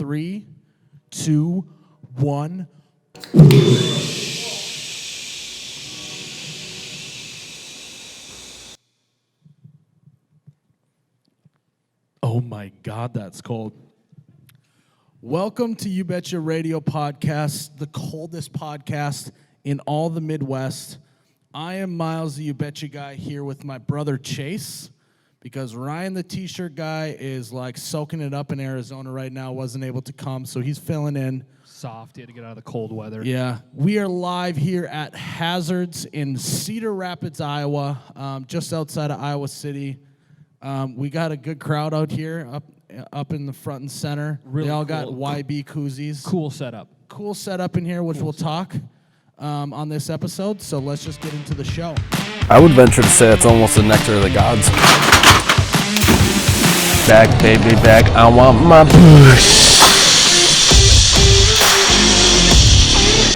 3, 2, 1. Oh my God, that's cold. Welcome to You Betcha Radio Podcast, the coldest podcast in all the Midwest. I am Miles, the You Betcha guy, here with my brother Chase, because Ryan, the t-shirt guy, is like soaking it up in Arizona right now, wasn't able to come, so he's filling in. Soft, he had to get out of the cold weather. Yeah, we are live here at Hazzards in Cedar Rapids, Iowa, just outside of Iowa City. We got a good crowd out here, up in the front and center. Really they all cool. got YB koozies. Cool setup. Cool setup in here, which we'll talk on this episode. So let's just get into the show. I would venture to say it's almost the nectar of the gods. Back, baby, back. I want my push.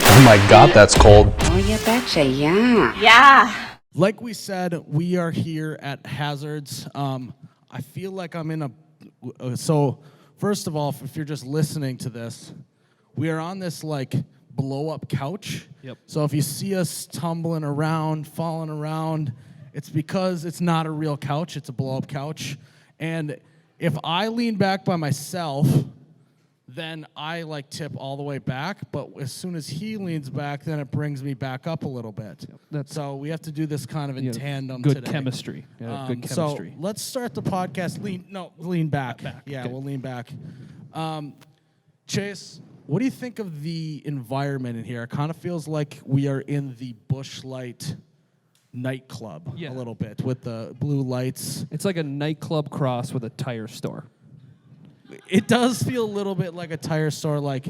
Oh my God, that's cold. Oh, you betcha, yeah. Yeah. Like we said, we are here at Hazzards. I feel like I'm in a... So, first of all, if you're just listening to this, we are on this, like, blow-up couch. Yep. So if you see us tumbling around, falling around, it's because it's not a real couch. It's a blow-up couch. And if I lean back by myself, then I, like, tip all the way back. But as soon as he leans back, then it brings me back up a little bit. Yep. So we have to do this kind of in tandem good today. Chemistry. Yeah, good chemistry. So let's start the podcast. Lean back. Yeah, okay. We'll lean back. Chase, what do you think of the environment in here? It kind of feels like we are in the Busch Light nightclub a little bit with the blue lights. It's like a nightclub cross with a tire store. It does feel a little bit like a tire store. Like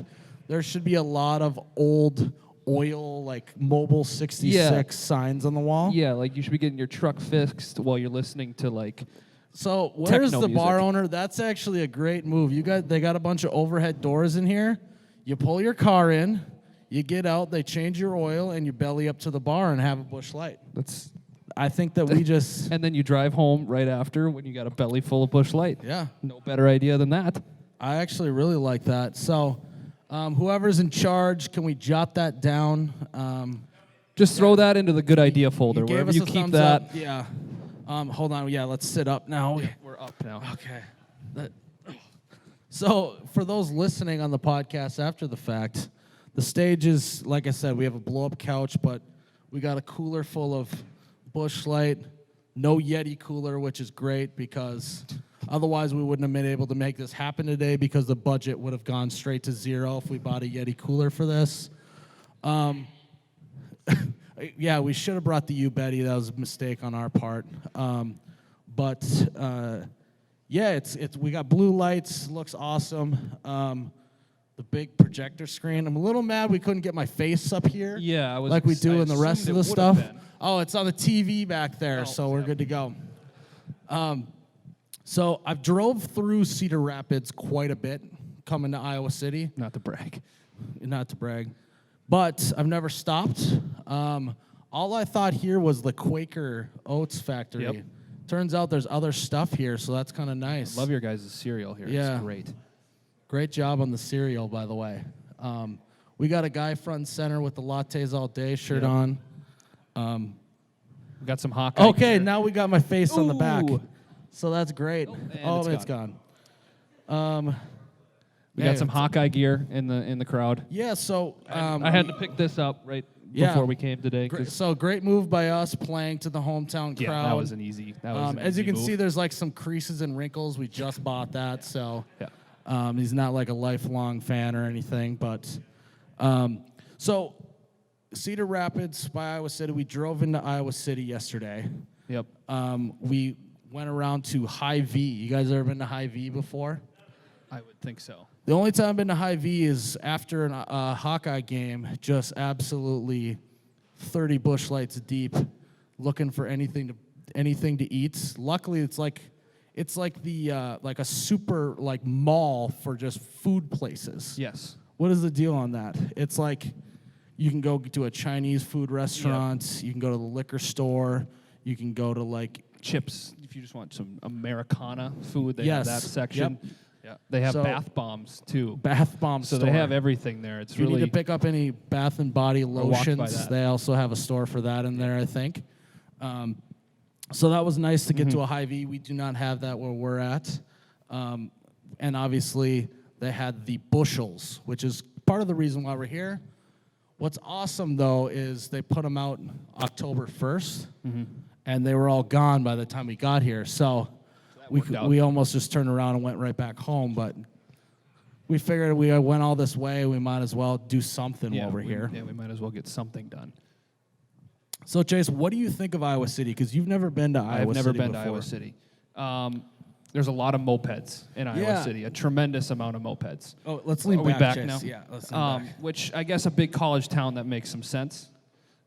there should be a lot of old oil, like Mobile 66 signs on the wall. Yeah, like you should be getting your truck fixed while you're listening to like. So where's techno the music. bar owner? That's actually a great move. They got a bunch of overhead doors in here. You pull your car in, you get out, they change your oil, and you belly up to the bar and have a Busch Light. I think that we just... And then you drive home right after when you got a belly full of Busch Light. Yeah. No better idea than that. I actually really like that. So whoever's in charge, can we jot that down? Just throw that into the good idea He folder, gave wherever us you a keep thumbs that. up. Yeah. Hold on. Yeah, let's sit up now. We're up now. Okay. So, for those listening on the podcast after the fact, the stage is, like I said, we have a blow-up couch, but we got a cooler full of Busch Light, no Yeti cooler, which is great because otherwise we wouldn't have been able to make this happen today because the budget would have gone straight to zero if we bought a Yeti cooler for this. Yeah, we should have brought the U-Betty. That was a mistake on our part. Yeah, it's we got blue lights. Looks awesome. The big projector screen. I'm a little mad we couldn't get my face up here. Yeah, I was like we do I in the rest of assumed the it would have stuff. been. Oh, it's on the TV back there, Oh, so we're yeah. good to go. So I've drove through Cedar Rapids quite a bit coming to Iowa City. Not to brag. Not to brag, but I've never stopped. All I thought here was the Quaker Oats factory. Yep. Turns out there's other stuff here, so that's kind of nice. Love your guys' cereal here. Yeah. It's great. Great job on the cereal, by the way. We got a guy front and center with the lattes all day shirt Yep. on. We got some Hawkeye. Okay, gear. now we got my face on the back. Ooh. So that's great. and It's it's gone. We yeah, got some Hawkeye gear in the crowd. Yeah, so... I had to pick this up right Yeah. before we came today. So great move by us playing to the hometown Yeah, crowd. that was an easy. As you can see, there's like some creases and wrinkles. We just bought that, so Yeah. He's not like a lifelong fan or anything. But so Cedar Rapids by Iowa City. We drove into Iowa City yesterday. Yep. We went around to Hy-Vee. You guys ever been to Hy-Vee before? I would think so. The only time I've been to Hy-Vee is after a Hawkeye game, just absolutely 30 Busch Lights deep, looking for anything to eat. Luckily, it's like the like a super like mall for just food places. Yes. What is the deal on that? It's like you can go to a Chinese food restaurant, you can go to the liquor store, you can go to like Chips. If you just want some Americana food, they Yes. have that section. Yep. Yeah. They have So- bath bombs too. Bath bomb So store. they have everything there. It's If you really need to pick up any Bath and Body walked by lotions, that. they also have a store for that in there, I think. So that was nice to get Mm-hmm. to a Hy-Vee. We do not have that where we're at. And obviously, they had the bushels, which is part of the reason why we're here. What's awesome, though, is they put them out October 1st, and they were all gone by the time we got here. So worked out. we almost just turned around and went right back home, but we figured we went all this way, we might as well do something while we're here. Yeah, we might as well get something done. So, Chase, what do you think of Iowa City? Because you've never been to Iowa City I've never been before. to Iowa City. There's a lot of mopeds in Iowa Yeah. City, a tremendous amount of mopeds. Oh, let's lean Are we back, back Chase. now? Yeah, let's lean back. Which I guess a big college town that makes some sense.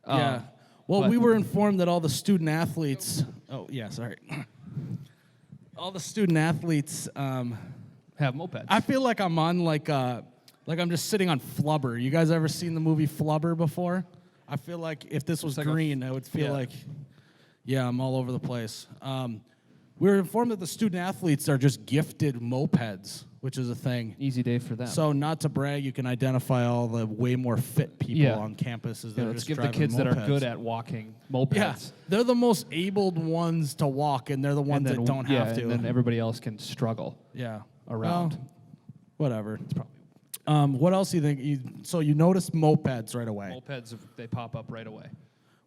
Yeah. Well, but- we were informed that all the student athletes. Oh, yeah, sorry. All the student athletes. Have mopeds. I feel like I'm on like I'm just sitting on Flubber. You guys ever seen the movie Flubber before? I feel like if this was like a- green, I would feel yeah. like, yeah, I'm all over the place. We were informed that the student athletes are just gifted mopeds, which is a thing. Easy day for them. So, not to brag, you can identify all the way more fit people Yeah. on campuses that Yeah, are let's just give the driving kids that are mopeds. good at walking mopeds. Yeah, they're the most abled ones to walk, and they're the ones that don't have to. And then everybody else can struggle. Yeah, around. Well, whatever. It's probably. What else do you think? So you noticed mopeds right away. Mopeds, they pop up right away.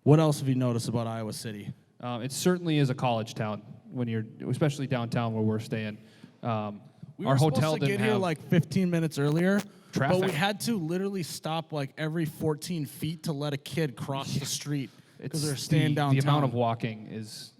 What else have you noticed about Iowa City? It certainly is a college town when you're, especially downtown where we're staying. We Our were hotel supposed to didn't get have here like 15 minutes earlier, but Traffic. we had to literally stop like every 14 feet to let a kid cross the street because they're staying downtown. The amount of walking is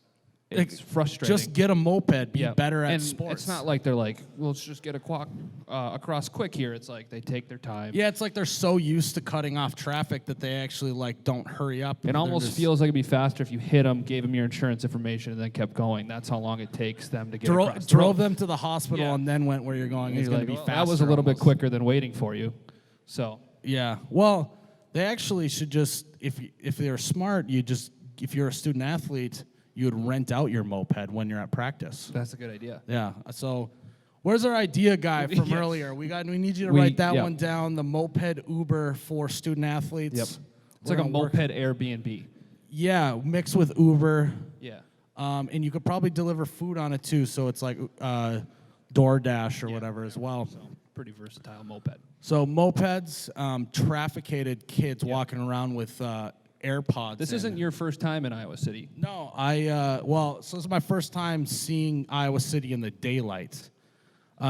it's frustrating. Just get a moped. Be Yeah. better at and sports. It's not like they're like, well, let's just get across quick here. It's like they take their time. Yeah, it's like they're so used to cutting off traffic that they actually like don't hurry up. It They're almost just- feels like it'd be faster if you hit them, gave them your insurance information, and then kept going. That's how long it takes them to get across the drove road. them to the hospital Yeah. and then went where you're going. And It's you're going to like, be well, faster. that was a little bit almost. quicker than waiting for you. So Yeah. Well, they actually should just if they're smart, if you're a student athlete, you would rent out your moped when you're at practice. that's a good idea. Yeah. So, where's our idea guy from Yes. earlier? We need you to We- write that yeah. one down. The moped Uber for student athletes. Yep. It's We're like a gonna work- moped Airbnb. Yeah, mixed with Uber. Yeah. And you could probably deliver food on it too, so it's like DoorDash or whatever as well. So pretty versatile moped. So mopeds, trafficated kids walking around with AirPods. This in. isn't your first time in Iowa City. No, so this is my first time seeing Iowa City in the daylight.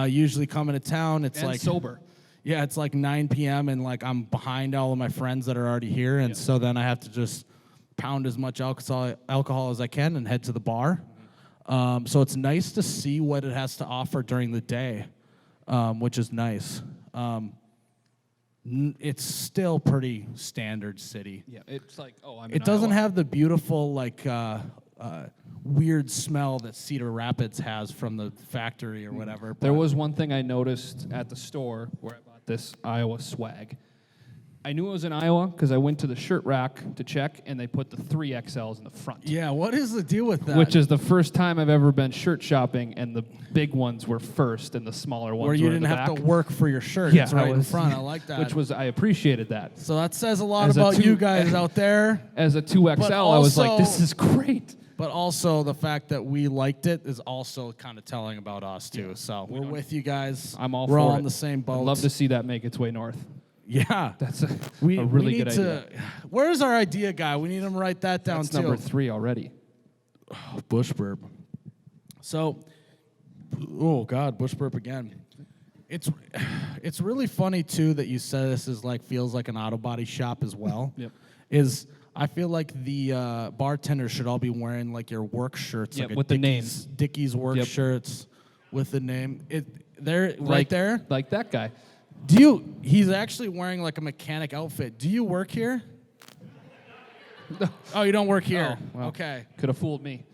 Usually coming to town, it's And like sober. Yeah, it's like 9 p.m. and like I'm behind all of my friends that are already here, and so then I have to just pound as much alcohol as I can and head to the bar. So it's nice to see what it has to offer during the day, which is nice. It's still pretty standard city. Yeah. It's like, oh, I'm in It doesn't Iowa. have the beautiful like weird smell that Cedar Rapids has from the factory or whatever. There but- was one thing I noticed at the store where I bought this Iowa swag. I knew it was in Iowa because I went to the shirt rack to check, and they put the 3XLs in the front. Yeah, what is the deal with that? Which is the first time I've ever been shirt shopping, and the big ones were first, and the smaller ones where you were in didn't the have back. to work for your shirt. Yeah, It's right I in was- front. I like that. Which was, I appreciated that. So that says a lot As a about two- you guys out there. As a 2XL, I was like, this also- is great. But also the fact that we liked it is also kind of telling about us too. So we're with you guys. I'm all We're for all it. on the same boat. I'd love to see that make its way north. Yeah. That's a We really need good to. idea. Where's our idea guy? We need him to write that down That's too. number 3 already. Bush burp. So, oh God, bush burp again. It's really funny too that you said this is like feels like an auto body shop as well. Yep. I feel like the bartenders should all be wearing like your work shirts, Yep, like a with the Dickies, Dickies work Yep. shirts with the name. They're right there. Like that guy. He's actually wearing like a mechanic outfit. Do you work here? Oh, you don't work here. Oh, well. Okay. Could have fooled me.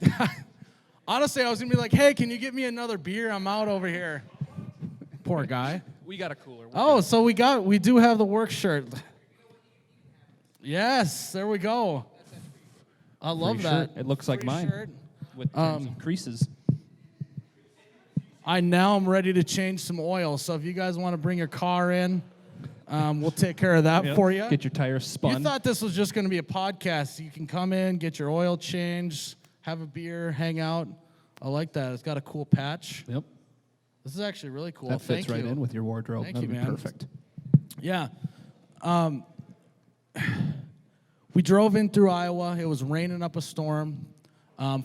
Honestly, I was gonna be like, hey, can you get me another beer? I'm out over here. Poor guy. We got a cooler. Oh, so we do have the work shirt. Yes, there we go. I love Free that. shirt. It looks like Free mine. shirt. With tons of creases. I now am ready to change some oil. So if you guys want to bring your car in, we'll take care of that for you. Get your tires spun. You thought this was just going to be a podcast. You can come in, get your oil changed, have a beer, hang out. I like that. It's got a cool patch. Yep. This is actually really cool. That fits Thank right you. in with your wardrobe. Thank That'd you, be man. perfect. Yeah. We drove in through Iowa. It was raining up a storm.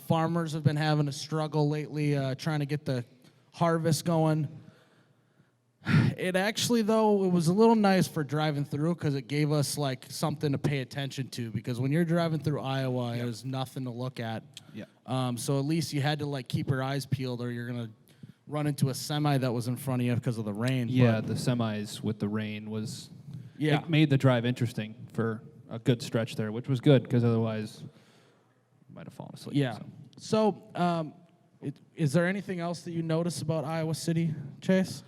Farmers have been having a struggle lately trying to get the harvest going. It actually, though, it was a little nice for driving through because it gave us, like, something to pay attention to. Because when you're driving through Iowa, there's nothing to look at. Yeah. So at least you had to, like, keep your eyes peeled or you're going to run into a semi that was in front of you because of the rain. Yeah, But, the semis with the rain was. yeah. It made the drive interesting for a good stretch there, which was good because otherwise, you might have fallen asleep. Yeah. So, is there anything else that you notice about Iowa City, Chase?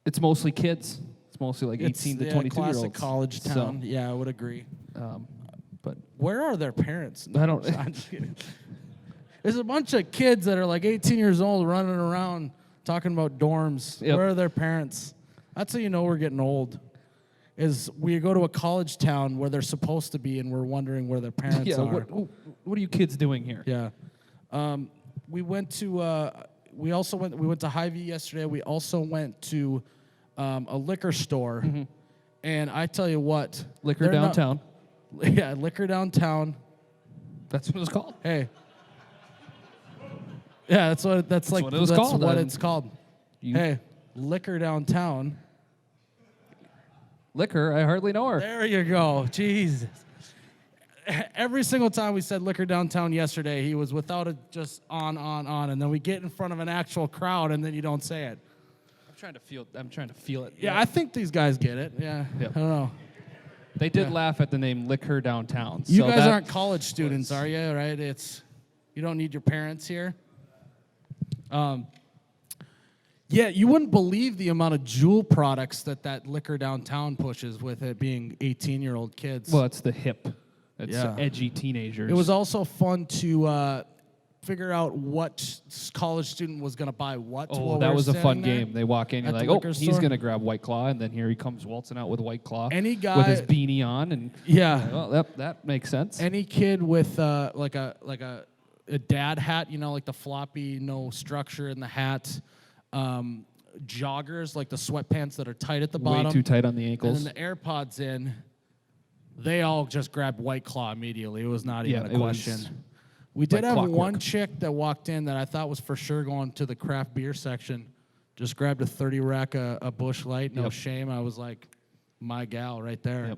It's mostly kids. It's mostly like 18 to 22 year olds. Classic college town. Yeah, I would agree. But Where are their parents? I don't- I'm just kidding. There's a bunch of kids that are like 18 years old running around talking about dorms. Yep. Where are their parents? That's how you know we're getting old. Is we go to a college town where they're supposed to be, and we're wondering where their parents yeah, are. what are you kids doing here? Yeah. We went to we went to Hy-Vee yesterday. We also went to a liquor store. And I tell you what, Liquor they're not- downtown. yeah, liquor downtown. That's what it's called. Hey. Yeah, that's what what it was called, what then. it's called. You- Hey, liquor downtown. Liquor, I hardly know her. There you go. Jesus. Every single time we said liquor downtown yesterday, he was without it, just on, and then we get in front of an actual crowd, and then you don't say it. I'm trying to feel it. Yeah, I think these guys get it. Yeah, Yep. I don't know. They did laugh at the name Liquor Downtown. You so guys that aren't college students, are you? Right? You don't need your parents here. Yeah, you wouldn't believe the amount of Juul products that liquor downtown pushes with it being 18-year-old kids. Well, it's the hip. It's Yeah. edgy teenagers. It was also fun to figure out what college student was going to buy what. Oh, while that we're was a fun standing there. game. They walk in, you're at the like, oh, liquor he's store. going to grab White Claw, and then here he comes waltzing out with White Claw. Any guy with his beanie on, and Yeah. well, that makes sense. Any kid with like a dad hat, like the floppy, no structure in the hat, joggers, like the sweatpants that are tight at the bottom. Way too tight on the And ankles. then the AirPods in, they all just grabbed White Claw immediately. It was not even Yeah, a it was question. We did like have clockwork. one chick that walked in that I thought was for sure going to the craft beer section. Just grabbed a 30 rack a Busch Light, no Yep. shame. I was like, my gal right there.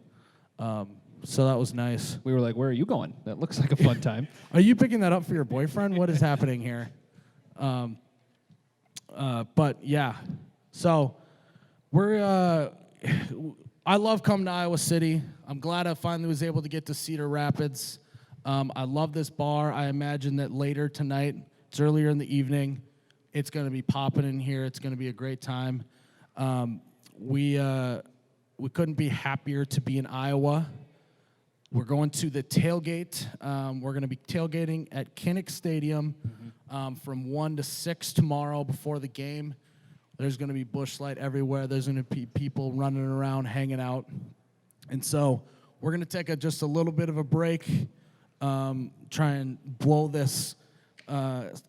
Yep. So that was nice. We were like, where are you going? That looks like a fun time. Are you picking that up for your boyfriend? What is happening here? But yeah, so we're. I love coming to Iowa City. I'm glad I finally was able to get to Cedar Rapids. I love this bar. I imagine that later tonight, it's earlier in the evening, it's going to be popping in here. It's going to be a great time. We couldn't be happier to be in Iowa. We're going to the tailgate. We're going to be tailgating at Kinnick Stadium from 1 to 6 tomorrow before the game. There's going to be Busch Light everywhere. There's going to be people running around, hanging out. And so we're going to take just a little bit of a break, try and blow this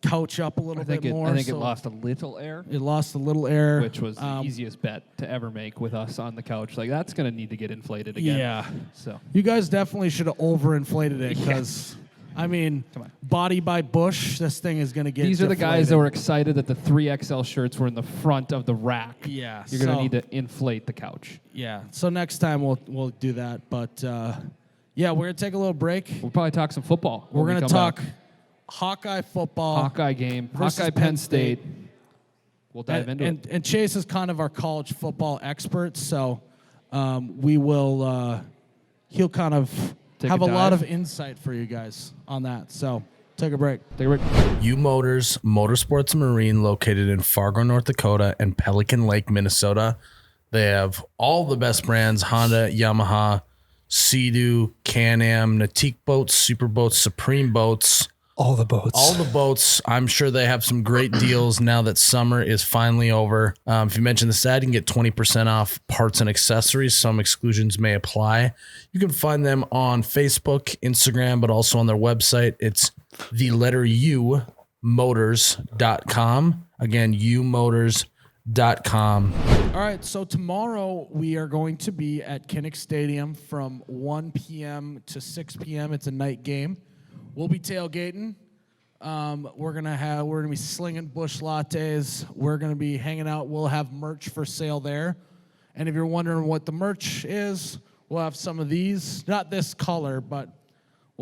couch up a little bit more. I think it So lost a little air, It lost a little air. which was the easiest bet to ever make with us on the couch. Like, that's going to need to get inflated again. Yeah. So You guys definitely should have overinflated it because, I mean, Come on. body by Bush, this thing is going to get these are the guys that deflated. were excited that the 3XL shirts were in the front of the rack. Yeah, You're going so- to need to inflate the couch. Yeah, so next time we'll do that. But, yeah, we're going to take a little break. We'll probably talk some football. We're when we going to come talk back. Hawkeye football. Hawkeye game, versus Hawkeye Penn Penn State. State. We'll dive into it. And Chase is kind of our college football expert, so we will. He'll kind of Take have a a lot dive. of insight for you guys on that. So take a break. Take a break. U Motors Motorsports and Marine, located in Fargo, North Dakota, and Pelican Lake, Minnesota. They have all the best brands: Honda, Yamaha, Sea-Doo, Can-Am, Nautique boats, Super boats, Supreme boats, All the boats. All the boats. I'm sure they have some great deals now that summer is finally over. If you mention this ad, you can get 20% off parts and accessories. Some exclusions may apply. You can find them on Facebook, Instagram, but also on their website. It's the letter U motors.com. Again, umotors.com. All right, so tomorrow we are going to be at Kinnick Stadium from 1 p.m. to 6 p.m. It's a night game. We'll be tailgating. We're gonna be slinging bush lattes. We're gonna be hanging out. We'll have merch for sale there. And if you're wondering what the merch is, we'll have some of these. Not this color, but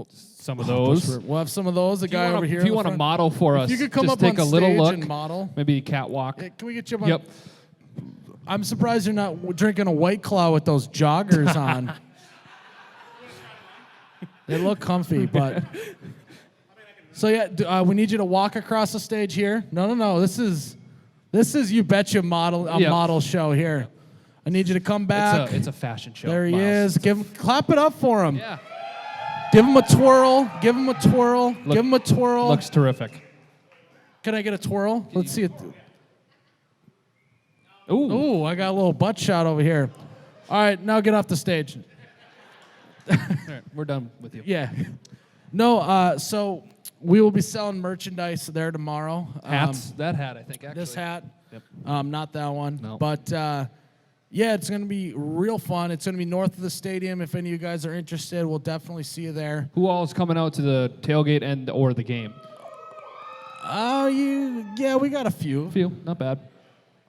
Some of those. we'll have some of those. The guy over here. If you want to model for us, you could come just up take on a little stage look. and model. Maybe a catwalk. Hey, can we get you up on? Yep. I'm surprised you're not drinking a White Claw with those joggers on. They look comfy, but. So yeah, we need you to walk across the stage here. No. This is you betcha model show here. I need you to come back. It's a fashion show. There he Miles. is. Clap it up for him. Yeah. Give him a twirl. Give him a twirl. Give him a twirl. Looks terrific. Can I get a twirl? Let's see it. Ooh. Ooh, I got a little butt shot over here. All right, now get off the stage. All right, we're done with you. Yeah. No, so we will be selling merchandise there tomorrow. Hats. That hat, I think, actually. This hat. Yep. Not that one. No. But yeah, it's going to be real fun. It's going to be north of the stadium. If any of you guys are interested, we'll definitely see you there. Who all is coming out to the tailgate and or the game? Yeah, we got a few. A few. Not bad.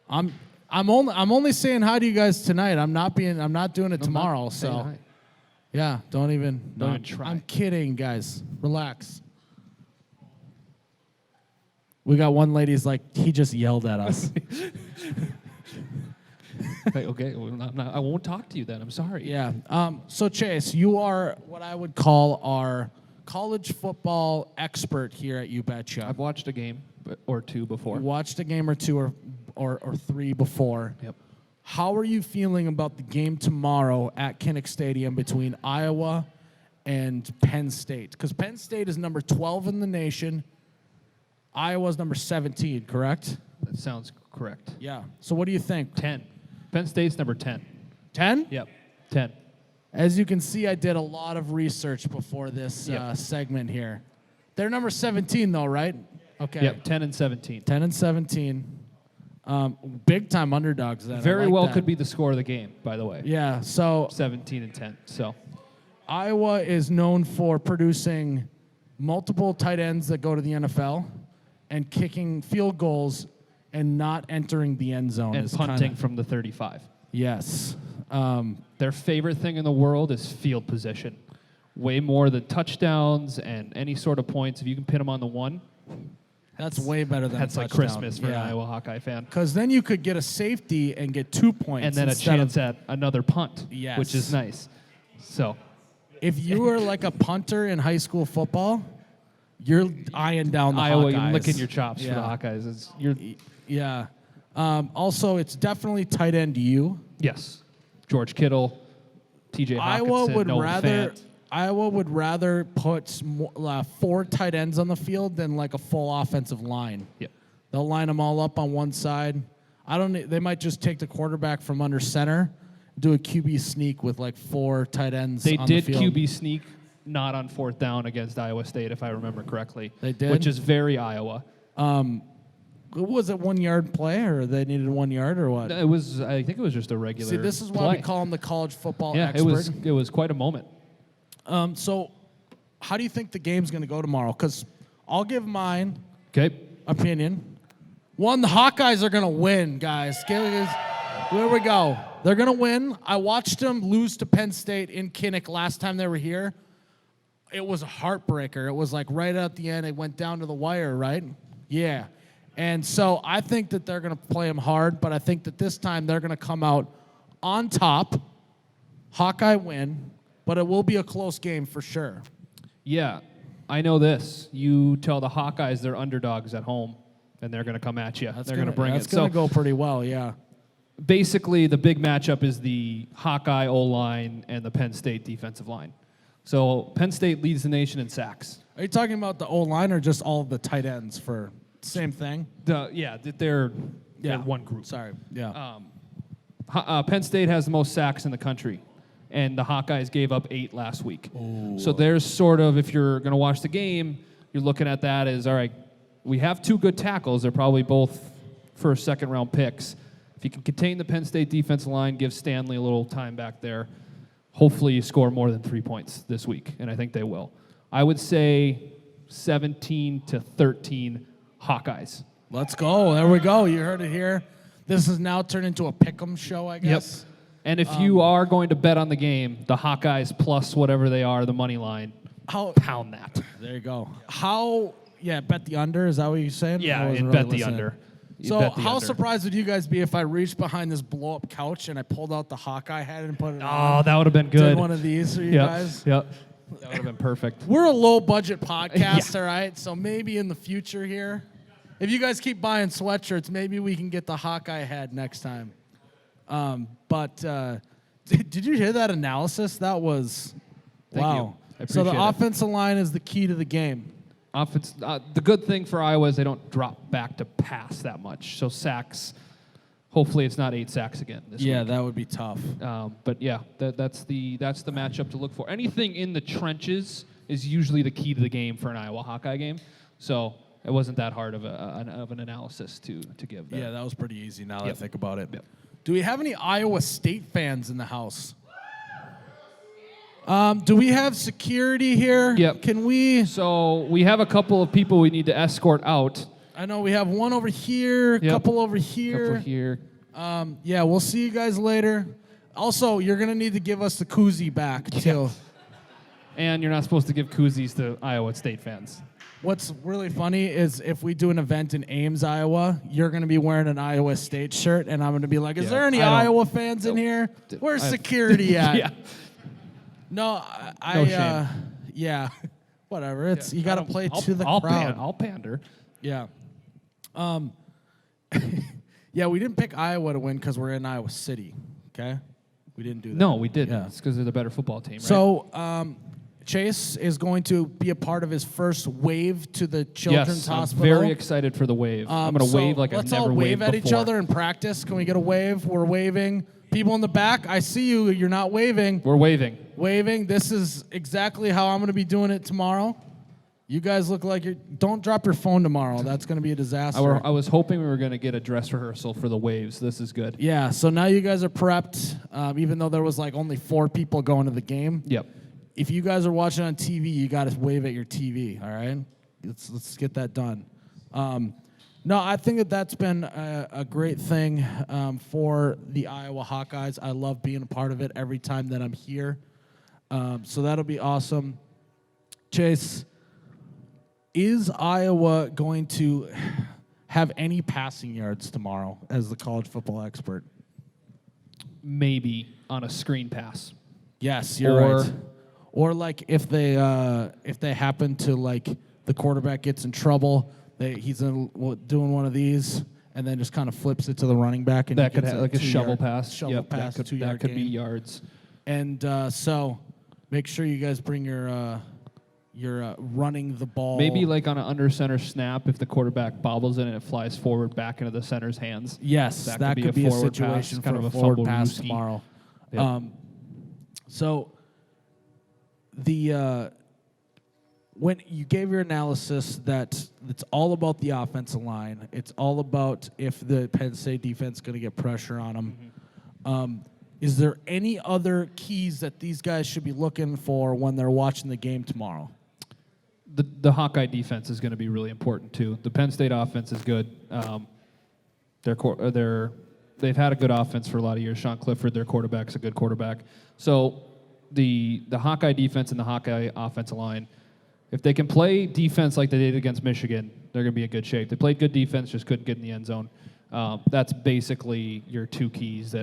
I'm only saying hi to you guys tonight. I'm not doing it tomorrow. Saying So hi. yeah, don't even try. I'm kidding, guys. Relax. We got one lady's like, he just yelled at us. Okay, well, I won't talk to you then. I'm sorry. Yeah. So Chase, you are what I would call our college football expert here at You Betcha. I've watched a game or two before. You watched a game or two or three before. Yep. How are you feeling about the game tomorrow at Kinnick Stadium between Iowa and Penn State? Because Penn State is number 12 in the nation. Iowa's number 17, correct? That sounds correct. Yeah. So what do you think? 10. Penn State's number 10. 10? Yep. 10. As you can see, I did a lot of research before this segment here. They're number 17, though, right? Okay. Yep. 10 and 17. 10 and 17. Big time underdogs. Then. Very well that. could be the score of the game, by the way. Yeah. So 17 and 10. So Iowa is known for producing multiple tight ends that go to the NFL and kicking field goals and not entering the end zone. and punting from the 35. Yes. Their favorite thing in the world is field position. Way more than touchdowns and any sort of points. If you can pin them on the one, That's way better than that's a like touchdown. Christmas for an Iowa Hawkeye fan. Because then you could get a safety and get 2 points. And then a instead chance of, at another punt, Yes. which is nice. So if you were like a punter in high school football, you're eyeing down the Iowa, Hawkeyes. you're licking your chops for Yeah. the Hawkeyes. You're Yeah. Also, it's definitely tight end you. yes, George Kittle, T.J. Hawkinson, Iowa would rather put 4 tight ends on the field than like a full offensive line. Yep. They'll line them all up on one side. They might just take the quarterback from under center, do a QB sneak with like 4 tight ends. They on did the field. QB sneak not on 4th down against Iowa State, if I remember correctly. They did? Which is very Iowa. Was it 1 yard play, or they needed 1 yard, or what? It was. I think it was just a regular. See, this is why play. we call him the college football Yeah, expert. it was quite a moment. So, how do you think the game's going to go tomorrow? Because I'll give mine Okay. opinion. One, the Hawkeyes are going to win, guys. Here we go. They're going to win. I watched them lose to Penn State in Kinnick last time they were here. It was a heartbreaker. It was like right at the end. It went down to the wire, right? Yeah. And so I think that they're going to play them hard, but I think that this time they're going to come out on top. Hawkeye win, but it will be a close game for sure. Yeah, I know this. You tell the Hawkeyes they're underdogs at home, and they're going to come at you. They're going to bring it. That's going to go pretty well, yeah. Basically, the big matchup is the Hawkeye O-line and the Penn State defensive line. So Penn State leads the nation in sacks. Are you talking about the O-line or just all of the tight ends for same thing? They're one group. Sorry. Yeah. Penn State has the most sacks in the country, and the Hawkeyes gave up 8 last week. Ooh. So there's sort of, if you're going to watch the game, you're looking at that as, all right, we have 2 good tackles. They're probably both first, second-round picks. If you can contain the Penn State defensive line, give Stanley a little time back there, hopefully you score more than 3 points this week, and I think they will. I would say 17-13 Hawkeyes. Let's go. There we go. You heard it here. This has now turned into a pick'em show, I guess. Yep. And if you are going to bet on the game, the Hawkeyes plus whatever they are, the money line, pound that. There you go. Bet the under. Is that what you're saying? Yeah, and bet the under. So how surprised would you guys be if I reached behind this blow-up couch and I pulled out the Hawkeye hat and put it on? Oh, that would have been good. Did one of these for you guys? Yep. That would have been perfect. We're a low-budget podcast, all right? So maybe in the future here, if you guys keep buying sweatshirts, maybe we can get the Hawkeye hat next time. Did you hear that analysis? That was, Thank wow. you. I So the appreciate it. offensive line is the key to the game. The good thing for Iowa is they don't drop back to pass that much. So sacks, hopefully it's not 8 sacks again this week. That would be tough. But yeah, that's the matchup to look for. Anything in the trenches is usually the key to the game for an Iowa Hawkeye game. So it wasn't that hard of an analysis to give there. Yeah, that was pretty easy now that I Yep. think about it. Yep. Do we have any Iowa State fans in the house? Do we have security here? Yep. Can we? So we have a couple of people we need to escort out. I know we have one over here, a Yep. couple over here. Couple here. We'll see you guys later. Also, you're going to need to give us the koozie back, too. And you're not supposed to give koozies to Iowa State fans. What's really funny is if we do an event in Ames, Iowa, you're going to be wearing an Iowa State shirt, and I'm going to be like, is there any Iowa fans in here? Where's security at? Yeah. No, No shame. Yeah. Whatever. It's you got to play to the crowd. I'll pander. Yeah. We didn't pick Iowa to win because we're in Iowa City. Okay, we didn't do that. No, we didn't. Yeah. It's because they're the better football team, right? So Chase is going to be a part of his first wave to the Children's yes, Hospital. I'm very excited for the wave. I'm going to wave like I've never waved before. Let's all wave at each other in practice. Can we get a wave? We're waving. People in the back, I see you. You're not waving. We're waving. Waving. This is exactly how I'm going to be doing it tomorrow. You guys look like you're... Don't drop your phone tomorrow. That's going to be a disaster. I was hoping we were going to get a dress rehearsal for the waves. This is good. Yeah, so now you guys are prepped, even though there was like only 4 people going to the game. Yep. If you guys are watching on TV, you got to wave at your TV, all right? Let's get that done. No, I think that's been a great thing for the Iowa Hawkeyes. I love being a part of it every time that I'm here. So that'll be awesome. Chase, is Iowa going to have any passing yards tomorrow as the college football expert? Maybe on a screen pass. Yes, you're right. Or like if they happen to like the quarterback gets in trouble, he's doing one of these and then just kind of flips it to the running back and that could have like a shovel pass. Shovel pass, that could, 2-yard that could be gain. yards. And so make sure you guys bring your running the ball. Maybe like on an under center snap, if the quarterback bobbles it and it flies forward back into the center's hands. Yes, that could be a forward situation pass, for kind of a a forward fumble pass rooski. tomorrow. Yep. So when you gave your analysis that it's all about the offensive line, it's all about if the Penn State defense is going to get pressure on them. Mm-hmm. Is there any other keys that these guys should be looking for when they're watching the game tomorrow? The Hawkeye defense is going to be really important too. The Penn State offense is good. They've had a good offense for a lot of years. Sean Clifford, their quarterback's a good quarterback. So the Hawkeye defense and the Hawkeye offensive line, if they can play defense like they did against Michigan, they're going to be in good shape. They played good defense, just couldn't get in the end zone. That's basically your 2 keys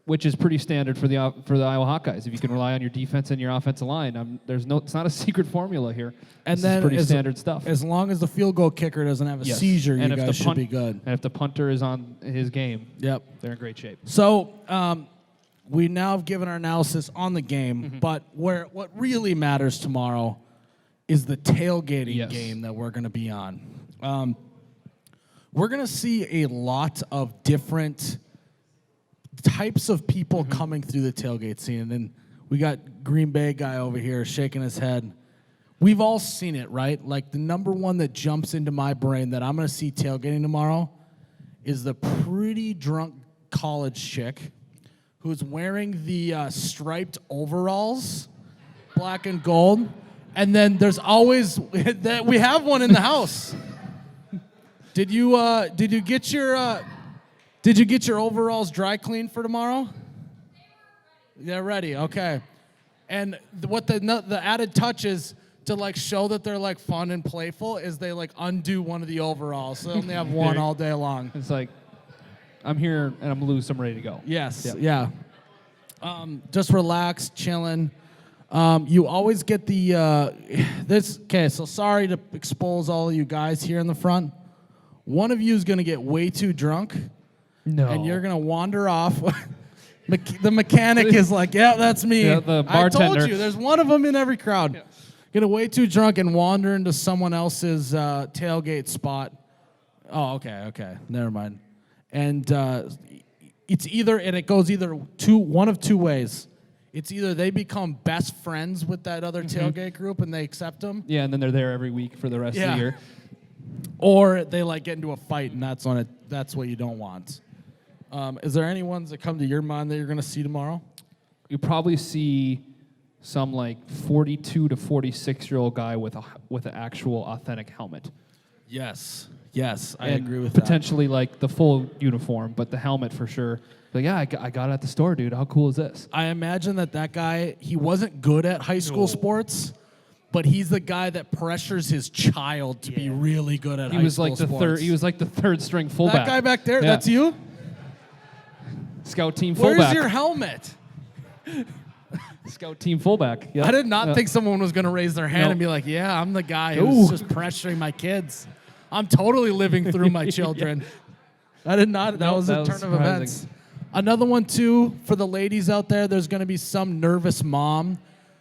which is pretty standard for the Iowa Hawkeyes. If you can rely on your defense and your offensive line, it's not a secret formula here. And this then is pretty standard stuff. As long as the field goal kicker doesn't have a Yes. seizure, and you guys should be good. And if the punter is on his game, Yep. they're in great shape. So we now have given our analysis on the game, but what really matters tomorrow is the tailgating game that we're going to be on. We're going to see a lot of different types of people coming through the tailgate scene. And we got Green Bay guy over here shaking his head. We've all seen it, right? Like the number one that jumps into my brain that I'm going to see tailgating tomorrow is the pretty drunk college chick who's wearing the striped overalls, black and gold. And then there's always that we have one in the house. Did you get your overalls dry cleaned for tomorrow? Yeah, ready. Okay. And what the added touch is to like show that they're like fun and playful is they like undo one of the overalls, so they only have one all day long. It's like, I'm here and I'm loose. I'm ready to go. Yes. Yeah. Just relax, chilling. You always get the this. Okay, so sorry to expose all of you guys here in the front. One of you is gonna get way too drunk. No. And you're gonna wander off. The mechanic is like, yeah, that's me. Yeah, the bartender. I told you, there's one of them in every crowd. Yeah. Get way too drunk and wander into someone else's tailgate spot. Oh, okay, never mind. And it's either, and it goes either one of two ways. It's either they become best friends with that other tailgate group and they accept them. Yeah, and then they're there every week for the rest of the year. Or they like get into a fight, and that's what you don't want. Is there any ones that come to your mind that you're going to see tomorrow? You probably see some like 42 to 46-year-old guy with an actual authentic helmet. Yes, I And agree with that. potentially like the full uniform, but the helmet for sure. Like, yeah, I got it at the store, dude. How cool is this? I imagine that guy, he wasn't good at high school sports, but he's the guy that pressures his child to be really good at high school sports. He was like the third string fullback. That guy back there, that's you? Scout team fullback. Where's your helmet? Scout team fullback. Yep. I did not think someone was going to raise their hand and be like, yeah, I'm the guy who's just pressuring my kids. I'm totally living through my children. I did not. That was a turn of surprising. events. Another one, too, for the ladies out there, there's going to be some nervous mom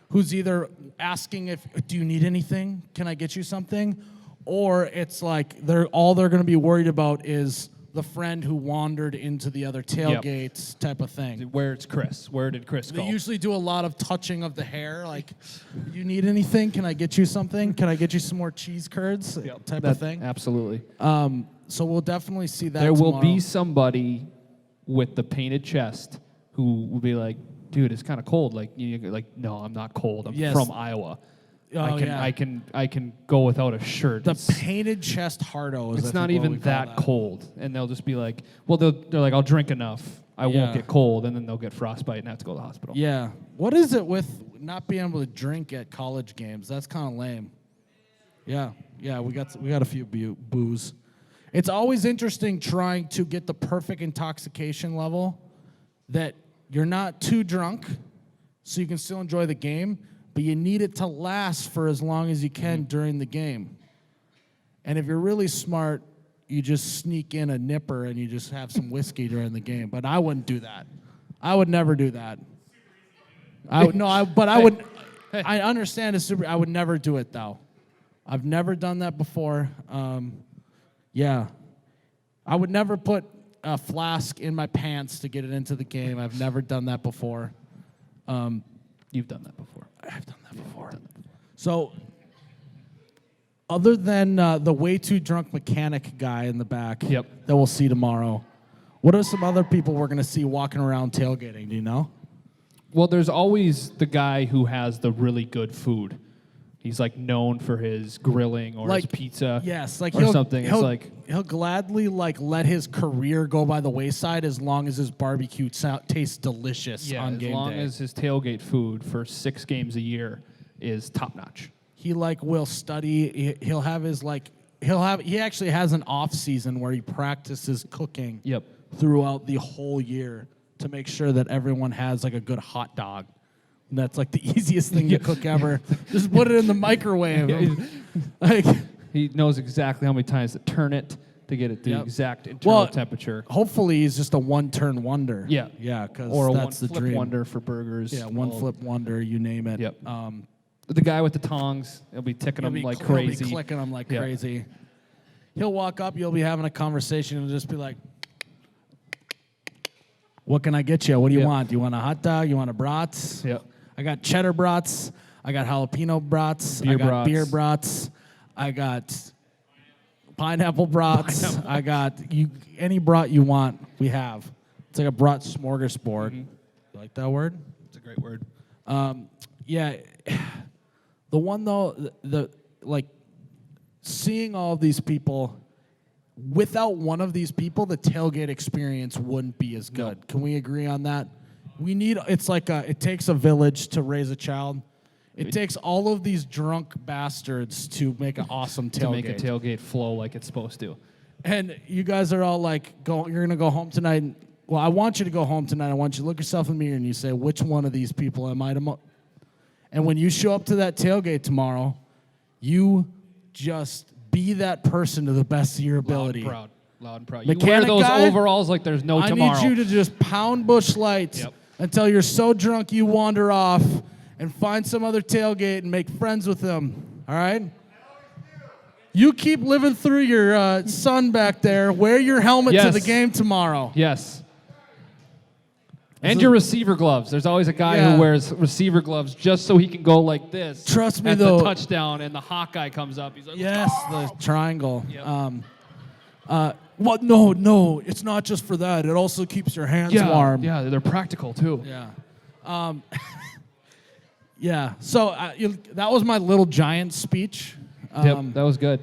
who's either asking do you need anything? Can I get you something? Or it's like all they're going to be worried about is the friend who wandered into the other tailgate type of thing. Where's Chris? Where did Chris go? They usually do a lot of touching of the hair, like, you need anything? Can I get you something? Can I get you some more cheese curds? Type of thing. Absolutely. So we'll definitely see that There tomorrow. will be somebody with the painted chest who will be like, dude, it's kind of cold. Like, no, I'm not cold. I'm from Iowa. I can go without a shirt. The painted chest hardo is it's not even that cold, and they'll just be like, well, they're like, I'll drink enough, I won't get cold, and then they'll get frostbite and have to go to the hospital. Yeah. What is it with not being able to drink at college games? That's kind of lame. Yeah. We got a few boos. It's always interesting trying to get the perfect intoxication level that you're not too drunk, so you can still enjoy the game, but you need it to last for as long as you can during the game. And if you're really smart, you just sneak in a nipper and you just have some whiskey during the game. But I wouldn't do that. I would never do that. I understand it's super. I would never do it though. I've never done that before. I would never put a flask in my pants to get it into the game. I've never done that before. You've done that before. I've done that before. So, other than the way too drunk mechanic guy in the back that we'll see tomorrow, what are some other people we're going to see walking around tailgating? Do you know? Well, there's always the guy who has the really good food. He's like known for his grilling or his pizza. Yes, like or something. It's like he'll gladly like let his career go by the wayside as long as his barbecue tastes delicious on game day. As long as his tailgate food for 6 games a year is top notch. He like will study. He'll have his he actually has an off season where he practices cooking. Throughout the whole year to make sure that everyone has like a good hot dog. And that's like the easiest thing to cook ever. Just put it in the microwave. He knows exactly how many times to turn it to get it the Yep. exact internal Well, temperature. Hopefully, he's just a one-turn wonder. Yeah. Yeah, because Or a one that's the flip dream. wonder for burgers. Yeah, one flip wonder, you name it. Yep. The guy with the tongs, he'll be ticking them like crazy. He'll be clicking them like Yeah. crazy. He'll walk up, you'll be having a conversation, and just be like, what can I get you? What do you Yep. want? Do you want a hot dog? You want a brats? Yep. I got cheddar brats. I got jalapeno brats. Beer I got brats. beer brats. I got pineapple brats. I got any brat you want, we have. It's like a brat smorgasbord. You like that word? It's a great word. Yeah. The one though, the like seeing all of these people, without one of these people, the tailgate experience wouldn't be as good. Can we agree on that? It's like it takes a village to raise a child. It takes all of these drunk bastards to make an awesome tailgate. To make a tailgate flow like it's supposed to. And you guys are all like, you're going to go home tonight. Well, I want you to go home tonight. I want you to look yourself in the mirror and you say, which one of these people am I tomorrow? And when you show up to that tailgate tomorrow, you just be that person to the best of your ability. Loud and proud. Mechanic You wear those guy, overalls like there's no tomorrow. I need you to just pound Busch Light Yep. until you're so drunk you wander off and find some other tailgate and make friends with them. All right? You keep living through your son back there. Wear your helmet to Yes. the game tomorrow. Yes. And your receiver gloves. There's always a guy who wears receiver gloves just so he can go like this. Trust me, at though. the touchdown, and the Hawkeye comes up. He's like, Yes, the triangle. Yep. What? No, it's not just for that. It also keeps your hands warm. Yeah, they're practical too. Yeah. Yeah. So that was my Little Giant speech. Yep, that was good.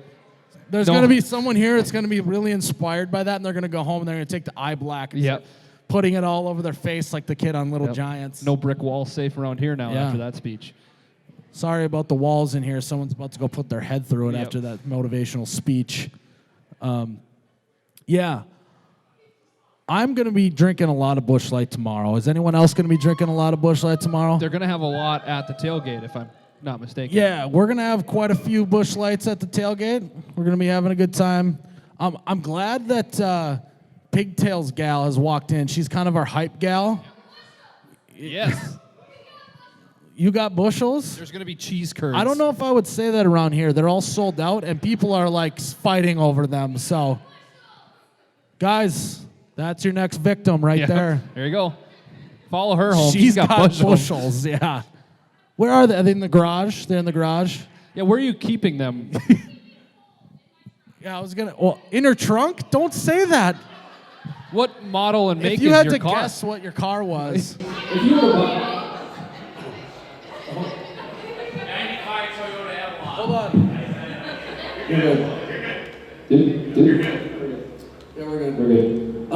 There's No. going to be someone here that's going to be really inspired by that, and they're going to go home and they're going to take the eye black and Yep. start putting it all over their face like the kid on Little Yep. Giants. No brick wall safe around here now Yeah. after that speech. Sorry about the walls in here. Someone's about to go put their head through it Yep. after that motivational speech. Yeah. I'm going to be drinking a lot of Busch Light tomorrow. Is anyone else going to be drinking a lot of Busch Light tomorrow? They're going to have a lot at the tailgate, if I'm not mistaken. Yeah, we're going to have quite a few Busch Lights at the tailgate. We're going to be having a good time. I'm glad that Pigtails gal has walked in. She's kind of our hype gal. Yes. You got bushels? There's going to be cheese curds. I don't know if I would say that around here. They're all sold out, and people are like fighting over them. So, guys, that's your next victim right Yeah. there. There you go. Follow her home. She's got bushels. bushels. Yeah. Where are they? Are they in the garage? They're in the garage. Yeah, where are you keeping them? Yeah, I was gonna. Well, in her trunk. Don't say that. What model and make If you is had your to car? guess what your car was. If you were to buy- Hold on. You're good. Yeah, we're good. We're good.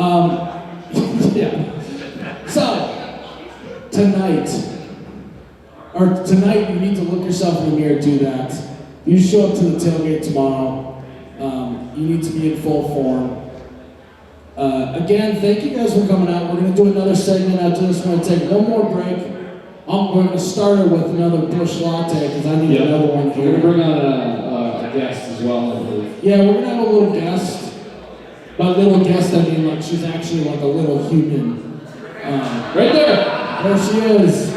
Yeah. So, tonight, you need to look yourself in the mirror, do that. You show up to the tailgate tomorrow. You need to be in full form. Again, thank you guys for coming out. We're going to do another segment after this. We're going to take one more break. We're going to start it with another Busch Latte because I need another one We're here. going to bring on a guest as well, I believe. Yeah, we're going to have a little guest. By little guest, I mean like she's actually like a little human. Right there. There she is.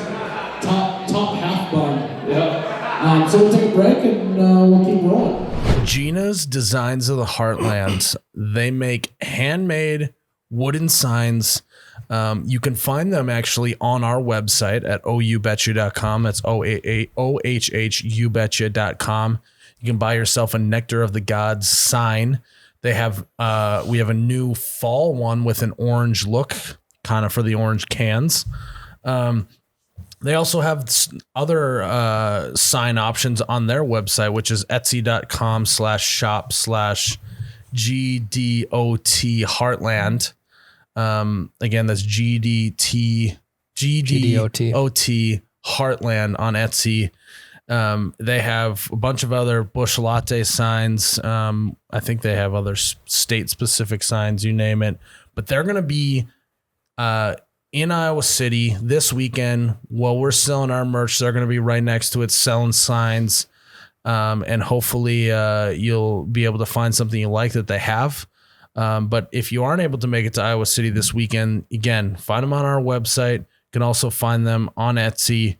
Top half bun. Yep. So we'll take a break and we'll keep rolling. Gina's Designs of the Heartland. They make handmade wooden signs. You can find them actually on our website at oubetcha.com. That's ohhubetcha.com. You can buy yourself a Nectar of the Gods sign. They have we have a new fall one with an orange look, kind of for the orange cans. They also have other sign options on their website, which is etsy.com/shop/GDOT Heartland. Again, that's GDOT Heartland on Etsy. They have a bunch of other Busch Latte signs. I think they have other state-specific signs, you name it. But they're going to be in Iowa City this weekend. While we're selling our merch, they're going to be right next to it selling signs. And hopefully you'll be able to find something you like that they have. But if you aren't able to make it to Iowa City this weekend, again, find them on our website. You can also find them on Etsy.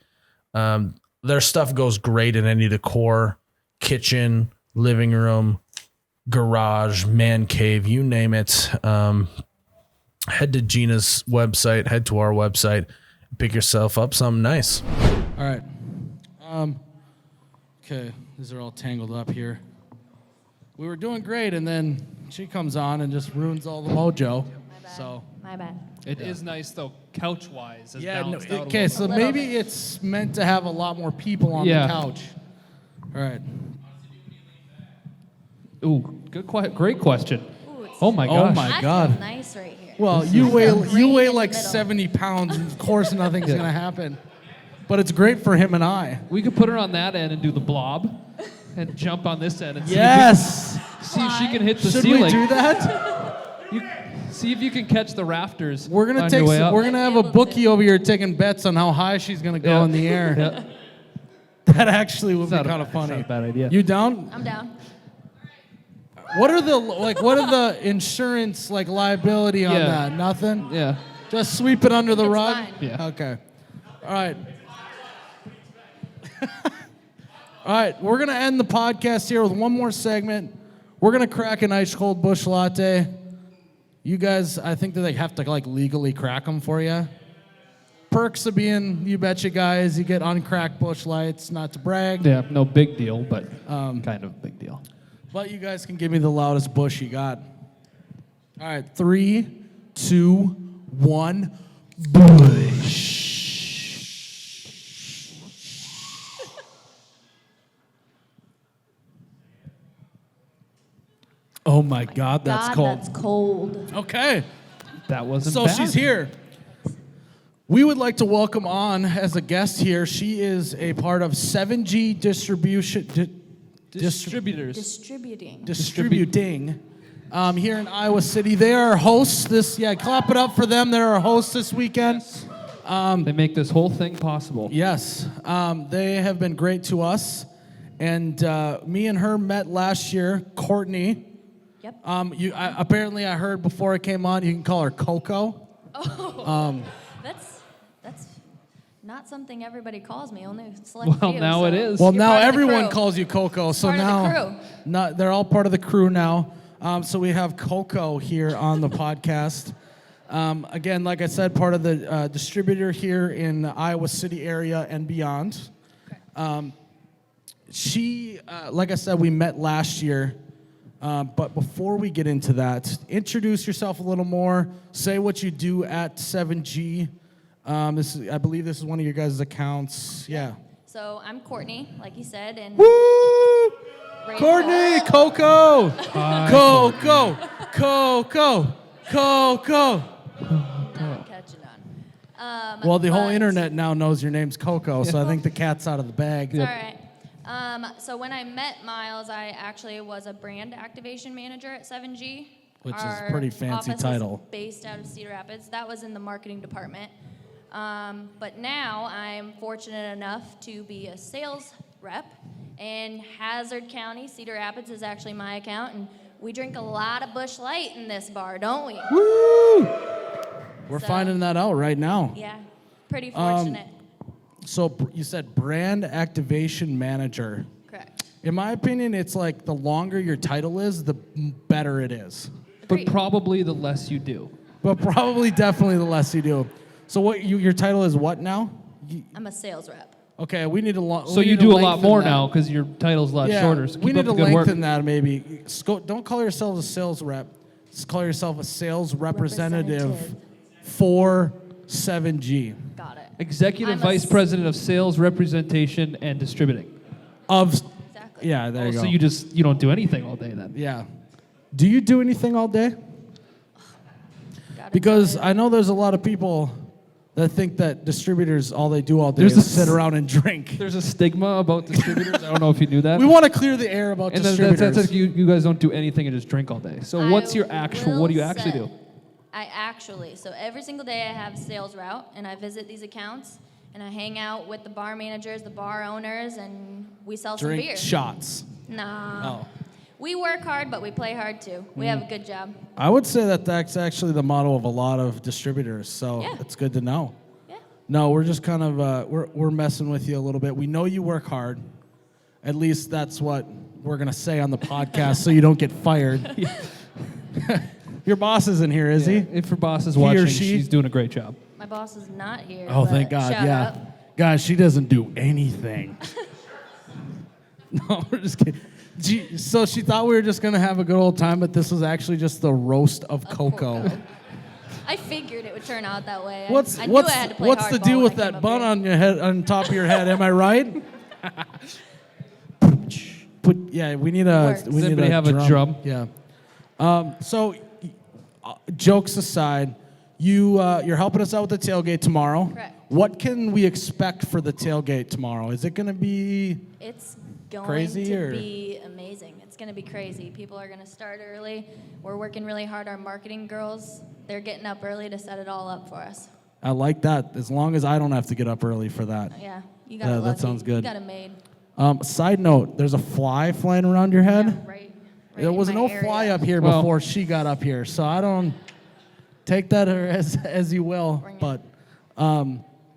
Their stuff goes great in any decor, kitchen, living room, garage, man cave, you name it. Head to Gina's website, head to our website, pick yourself up something nice. All right. Okay, these are all tangled up here. We were doing great, and then she comes on and just ruins all the mojo. So My bad. It is nice though, couch-wise. It's yeah, no, balanced out a okay. little So bit. maybe it's meant to have a lot more people on Yeah. the couch. All right. Ooh, great question. Ooh, it's Oh my Oh gosh. my I God. feel nice right here. Well, you feel weigh great in like the middle. 70 pounds. Of course, nothing's gonna happen. But it's great for him and I. We could put her on that end and do the blob, and jump on this end and Yes. see if she can hit the Should ceiling. we do that? See if you can catch the rafters. We're gonna on take. your way up. We're gonna have a bookie over here taking bets on how high she's gonna go Yeah. in the air. Yeah. That actually would be not a- kind of it's not funny. a bad idea. You down? I'm down. What are the insurance liability on Yeah. that? Nothing. Yeah. Just sweep it under the It's rug. fine. Yeah. Okay. All right. All right. We're gonna end the podcast here with one more segment. We're gonna crack an ice cold bush latte. You guys, I think that they have to legally crack them for you. Perks of being You Betcha guys, you get uncracked bush lights. Not to brag, Yeah. No big deal, but kind of big deal. but you guys can give me the loudest bush you got. All right. 3, 2, 1. Bush. Oh my God, that's God, cold. that's cold. Okay. That wasn't So bad. she's here. We would like to welcome on as a guest here. She is a part of 7G Distribution. Distributors. Distributing. Here in Iowa City. They are our hosts this. Yeah, clap it up for them. They're our hosts this weekend. They make this whole thing possible. Yes, they have been great to us. And me and her met last year. Courtney. Yep. Apparently, I heard before I came on, you can call her Coco. That's not something everybody calls me. Only select Well, few, now so it is. Well, you're now part of the everyone crew. calls you Coco. So Part of the now, crew. they're all part of the crew now. So we have Coco here on the podcast. Again, like I said, part of the distributor here in the Iowa City area and beyond. She, like I said, we met last year. But before we get into that, introduce yourself a little more. Say what you do at 7G. I believe this is one of your guys' accounts. Yeah. So I'm Courtney, like you said, and Woo! raised Courtney, up- Coco, Coco, Coco, Coco. catching on. Well, the whole but- internet now knows your name's Coco, so I think the cat's out of the bag. It's all right. So when I met Miles, I actually was a brand activation manager at 7G. Which is a Our pretty fancy office is title. based out of Cedar Rapids. That was in the marketing department. But now I'm fortunate enough to be a sales rep in Hazzard County. Cedar Rapids is actually my account, and we drink a lot of Busch Light in this bar, don't we? Woo! We're So- finding that out right now. Yeah, pretty fortunate. So you said brand activation manager. Correct. In my opinion, it's like the longer your title is, the better it is. But Agreed. probably the less you do. But probably definitely the less you do. So what your title is what now? I'm a sales rep. Okay, we need to. So you do a lot more now because your title's a lot Yeah, shorter. So we keep need up to the good work. lengthen that maybe. Don't call yourself a sales rep. Just call yourself a sales representative for 7G. Got it. Executive I'm a Vice s- President of Sales, Representation, and Distributing. Of Exactly. yeah, there you go. So you don't do anything all day then. Yeah. Do you do anything all day? Gotta Because do it. I know there's a lot of people that think that distributors all they do all day There's is a sit s- around and drink. There's a stigma about distributors. I don't know if you knew that. We want to clear the air about and distributors. that's like you guys don't do anything and just drink all day. So what's your actual? What do you will actually say- do? So every single day I have a sales route and I visit these accounts and I hang out with the bar managers, the bar owners, and we sell some Drink beer. shots. Nah. Oh. We work hard, but we play hard too. We have a good job. I would say that that's actually the motto of a lot of distributors, so Yeah. it's good to know. Yeah. No, we're just kind of we're messing with you a little bit. We know you work hard. At least that's what we're gonna say on the podcast, so you don't get fired. Your boss isn't here, is he? If your boss is He or watching, she? she's doing a great job. My boss is not here. Oh, but thank God. shout Yeah, out. guys, she doesn't do anything. No, we're just kidding. So she thought we were just gonna have a good old time, but this was actually just the roast of Coco. I figured it would turn out that way. What's I knew I had to play what's the hardball deal when with I came that up bun here. on your head, on top of your head? Am I right? Yeah, we need a. Works. We Does need anybody have a drum? Yeah. So, jokes aside, you're helping us out with the tailgate tomorrow. Correct. What can we expect for the tailgate tomorrow? Is it going to be? It's going Crazy, to or- be amazing. It's going to be crazy. People are going to start early. We're working really hard. Our marketing girls, they're getting up early to set it all up for us. I like that. As long as I don't have to get up early for that. Yeah, you got Yeah, it. that sounds good. You got it made. Side note: there's a fly flying around your head. Yeah, right. There was no fly up here Well- before she got up here, so I don't take that as you will. Bring it. But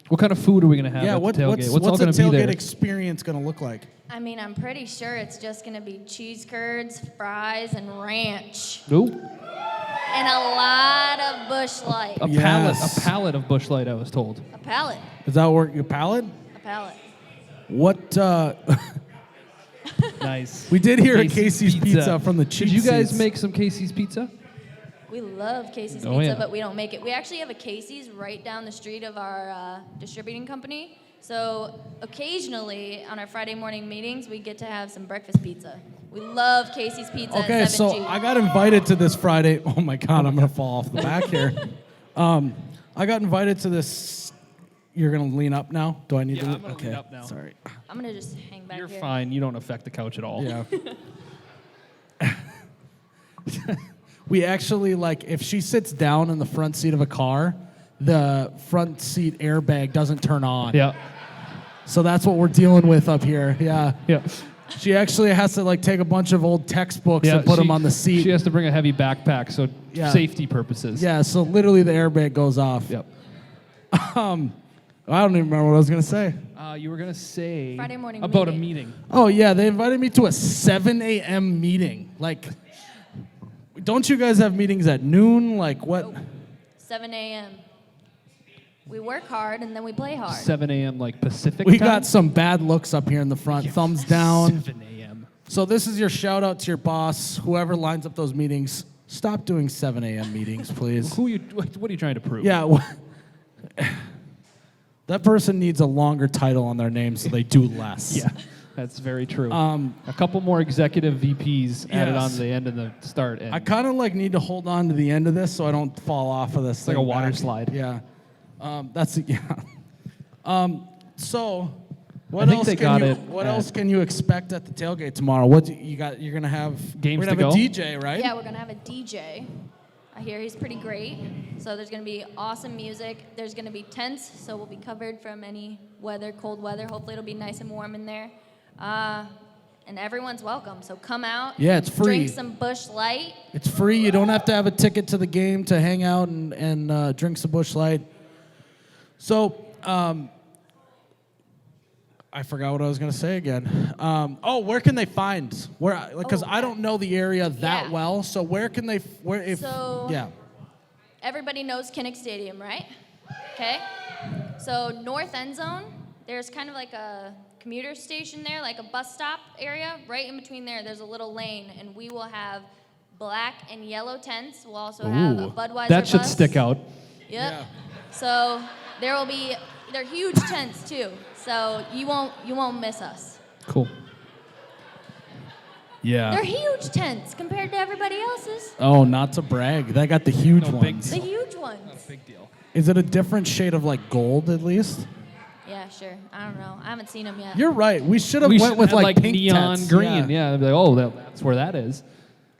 What kind of food are we gonna have yeah, at what's the tailgate? what's all the gonna be tailgate there? experience gonna look like? I mean, I'm pretty sure it's just going to be cheese curds, fries, and ranch. Ooh, And a lot of Busch Light. a Yes. pallet of Busch Light. I was told. A pallet. Does that work? Your palate? A pallet. What? Nice. We did hear a Casey's pizza from the cheap Did you guys seats. make some Casey's pizza? We love Casey's Oh, Pizza, yeah. but we don't make it. We actually have a Casey's right down the street of our distributing company. So occasionally on our Friday morning meetings, we get to have some breakfast pizza. We love Casey's Pizza Okay, at 7G. so I got invited to this Friday. Oh my God, I'm gonna fall off the back here. I got invited to this. You're gonna lean up now. Do I need Yeah, to? I'm gonna lean up now. Sorry. I'm going to just hang back You're here. fine. You don't affect the couch at all. Yeah. We actually, like, if she sits down in the front seat of a car, the front seat airbag doesn't turn on. Yeah. So that's what we're dealing with up here. Yeah. Yeah. She actually has to, like, take a bunch of old textbooks Yeah, and put them on the seat. She has to bring a heavy backpack, so Yeah. safety purposes. Yeah, so literally the airbag goes off. Yep. I don't even remember what I was going to say. You were gonna say Friday morning about meeting. a meeting. Oh, yeah, they invited me to a 7 a.m. meeting. Like, don't you guys have meetings at noon? Like, what? Nope. 7 a.m. We work hard and then we play hard. 7 a.m. like Pacific We time? got some bad looks up here in the front. Thumbs down. 7 a.m. So this is your shout out to your boss, whoever lines up those meetings. Stop doing 7 a.m. meetings, please. What are you trying to prove? Yeah. That person needs a longer title on their name so they do less. Yeah, that's very true. A couple more executive VPs added Yes. on to the end and the start. And I kind of like need to hold on to the end of this so I don't fall off of this. like thing a water back. slide. Yeah. So, what I think else they can got you? it What at- else can you expect at the tailgate tomorrow? What do you got? You're gonna have Games We're gonna to have go? a DJ, right? Yeah, we're going to have a DJ. I hear he's pretty great. So there's going to be awesome music. There's going to be tents, so we'll be covered from any weather, cold weather. Hopefully it'll be nice and warm in there. And everyone's welcome. So come out. Yeah, it's free. Drink some Busch Light. It's free. You don't have to have a ticket to the game to hang out and drink some Busch Light. So, I forgot what I was gonna say again. Where can they find? Because I don't know the area that Yeah. well. So where can they? Yeah. Everybody knows Kinnick Stadium, right? Okay. So north end zone, there's kind of like a commuter station there, like a bus stop area. Right in between there, there's a little lane, and we will have black and yellow tents. We'll also have a Ooh, Budweiser that should bus. stick out. Yep. Yeah. So they're huge tents too. So you won't miss us. Cool. Yeah. They're huge tents compared to everybody else's. Oh, not to brag. They got the huge No, big ones. The huge ones. Big deal. Is it a different shade of like gold at least? Yeah, sure. I don't know. I haven't seen them yet. You're right. We should have We went should with have, like pink neon tents. green. Yeah. They'd be like, oh, that's where that is.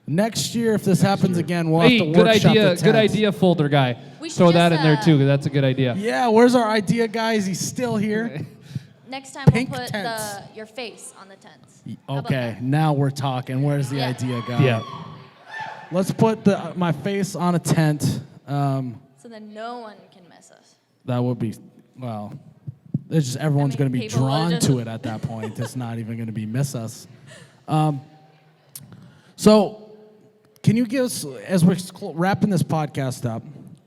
Next year, if this happens again, we'll Hey, have to good workshop idea. the Good tents. idea, folder guy. We should Throw that just, in there too. That's a good idea. Yeah, where's our idea guy? Is he still here? Next time Pink we'll put tents. your face on the tents. How about Okay, that? now we're talking. Where's the Yeah. idea go? Yeah. Let's put my face on a tent. So then no one can miss us. That would be, well, it's just everyone's I mean, going to be people will drawn just- to it at that point. It's not even going to be miss us. So, can you give us, as we're wrapping this podcast up,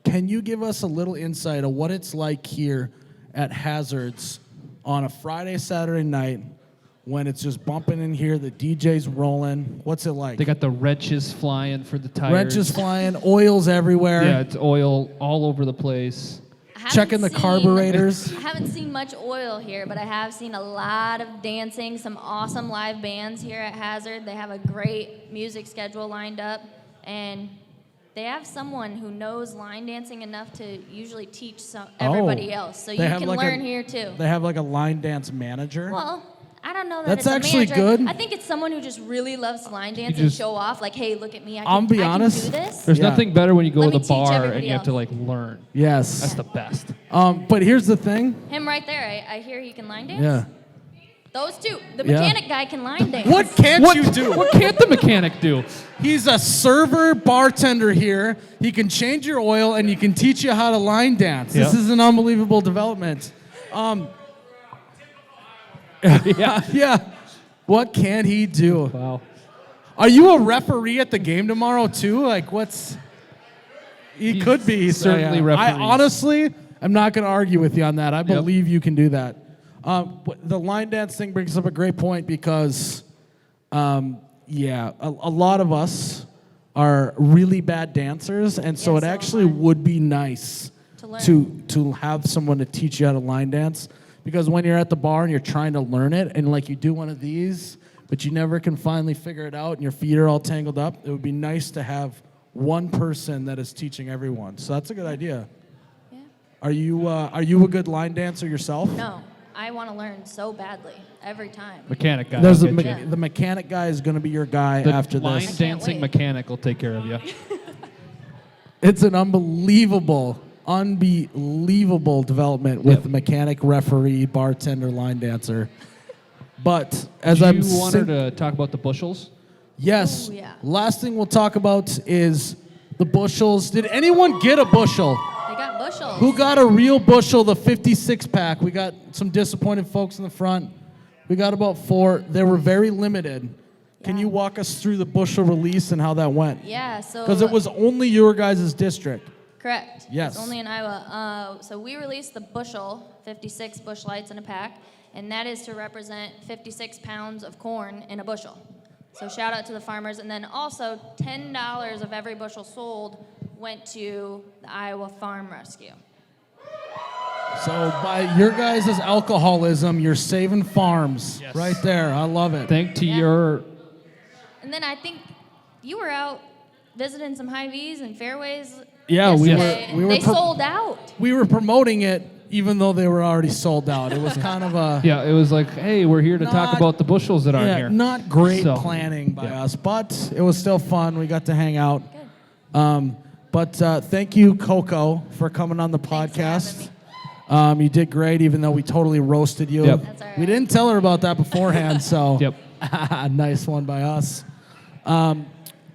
can you give us a little insight of what it's like here at Hazzards on a Friday, Saturday night when it's just bumping in here, the DJ's rolling? What's it like? They got the wrenches flying for the tires. Wrenches flying, oils everywhere. Yeah, it's oil all over the place. I haven't Checking the seen- carburetors. I haven't seen much oil here, but I have seen a lot of dancing, some awesome live bands here at Hazzard. They have a great music schedule lined up, and they have someone who knows line dancing enough to usually teach everybody else. So you They have can like learn here too. They have like a line dance manager. Well, I don't know that That's it's a actually manager. good. I think it's someone who just really loves line dance and just- show off, like, hey, look at me, I I'll can, be I honest, can do this. There's Yeah. nothing better when you go Let to me the teach bar everybody and you have to else. like learn. Yes. That's the best. But here's the thing. Him right there, I hear he can line dance. Yeah. Those two. The Yeah. mechanic guy can line dance. What can't What, you do? what can't the mechanic do? He's a server bartender here. He can change your oil and he can teach you how to line dance. This Yeah. is an unbelievable development. Yeah. Yeah. What can he do? Wow. Are you a referee at the game tomorrow too? Like what's he He's could be certainly I referees. honestly, I'm not going to argue with you on that. I believe you can do that. But the line dance thing brings up a great point because, yeah, a lot of us are really bad dancers, and so Yeah, it so am actually I. would be nice To learn. to have someone to teach you how to line dance. Because when you're at the bar and you're trying to learn it, and like you do one of these, but you never can finally figure it out, and your feet are all tangled up, it would be nice to have one person that is teaching everyone. So that's a good idea. Yeah. Are you a good line dancer yourself? No, I want to learn so badly every time. Mechanic guy. There's I'll a get you. the mechanic guy is going to be your guy The after line this. dancing wait. mechanic will take care of you. It's an unbelievable development with Yep. the mechanic, referee, bartender, line dancer. But as Do I'm you want her sing- to talk about the bushels? yes, Ooh, yeah. last thing we'll talk about is the bushels. Did anyone get a bushel? They got bushels. Who got a real bushel, the 56 pack? We got some disappointed folks in the front. We got about 4. They were very limited. Can Yeah. you walk us through the bushel release and how that went? Yeah, so. Because it was only your guys' district. Correct. Yes. It's only in Iowa. So we released the bushel, 56 bush lights in a pack, and that is to represent 56 pounds of corn in a bushel. So shout out to the farmers. And then also $10 of every bushel sold went to the Iowa Farm Rescue. So by your guys' alcoholism, you're saving farms. Yes. Right there. I love it. Thank to Yeah. your. And then I think you were out visiting some Hy-Vees and fairways. Yeah, we yesterday. were They pro- sold out. We were promoting it even though they were already sold out. It was kind of a Yeah, it was like, hey, we're here to talk Not- about the bushels that aren't yeah, here. not great So, planning by yeah. us, but it was still fun. We got to hang out. Good. But thank you, Coco, for coming on the Thanks for podcast. having You did great, even though we totally roasted you. Yep. That's all right. We didn't tell her about that beforehand, so Yep. nice one by us.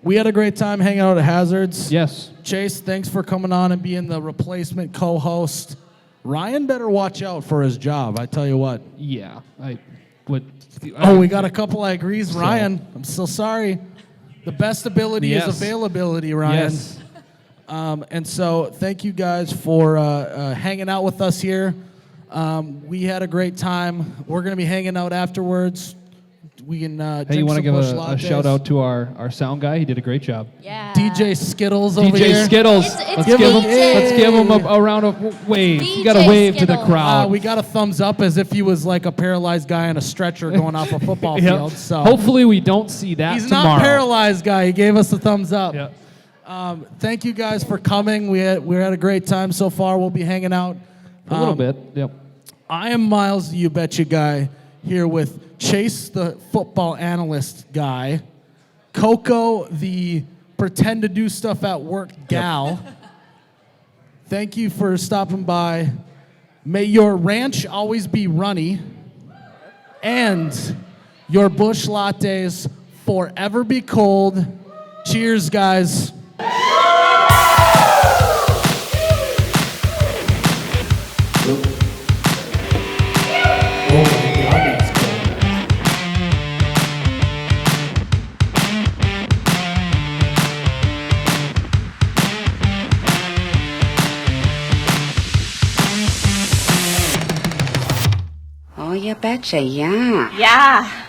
We had a great time hanging out at Hazzards. Yes. Chase, thanks for coming on and being the replacement co-host. Ryan better watch out for his job, I tell you what. Yeah. I would. Oh, we got a couple of agrees. Ryan, I'm so sorry. The best ability Yes. is availability, Ryan. Yes. And so thank you guys for hanging out with us here. We had a great time. We're going to be hanging out afterwards. We can drink Hey, you want to some give bush a lattes. shout out to our sound guy? He did a great job. Yeah. DJ Skittles over DJ here. Skittles. It's let's give him. DJ. Let's give him a round of wave. You got to DJ wave to the Skittles. crowd. We got a thumbs up as if he was like a paralyzed guy on a stretcher going off a football Yep. field. So Hopefully we don't see that he's tomorrow. not paralyzed, guy. He gave us a thumbs up. Yeah. Thank you guys for coming. We had a great time so far. We'll be hanging out A little bit. Yep. I am Miles, the You Betcha guy, here with Chase, the football analyst guy, Coco, the pretend to do stuff at work gal. Thank you for stopping by. May your ranch always be runny. and your Busch lattes forever be cold. Cheers, guys. Oh, you betcha, yeah. Yeah.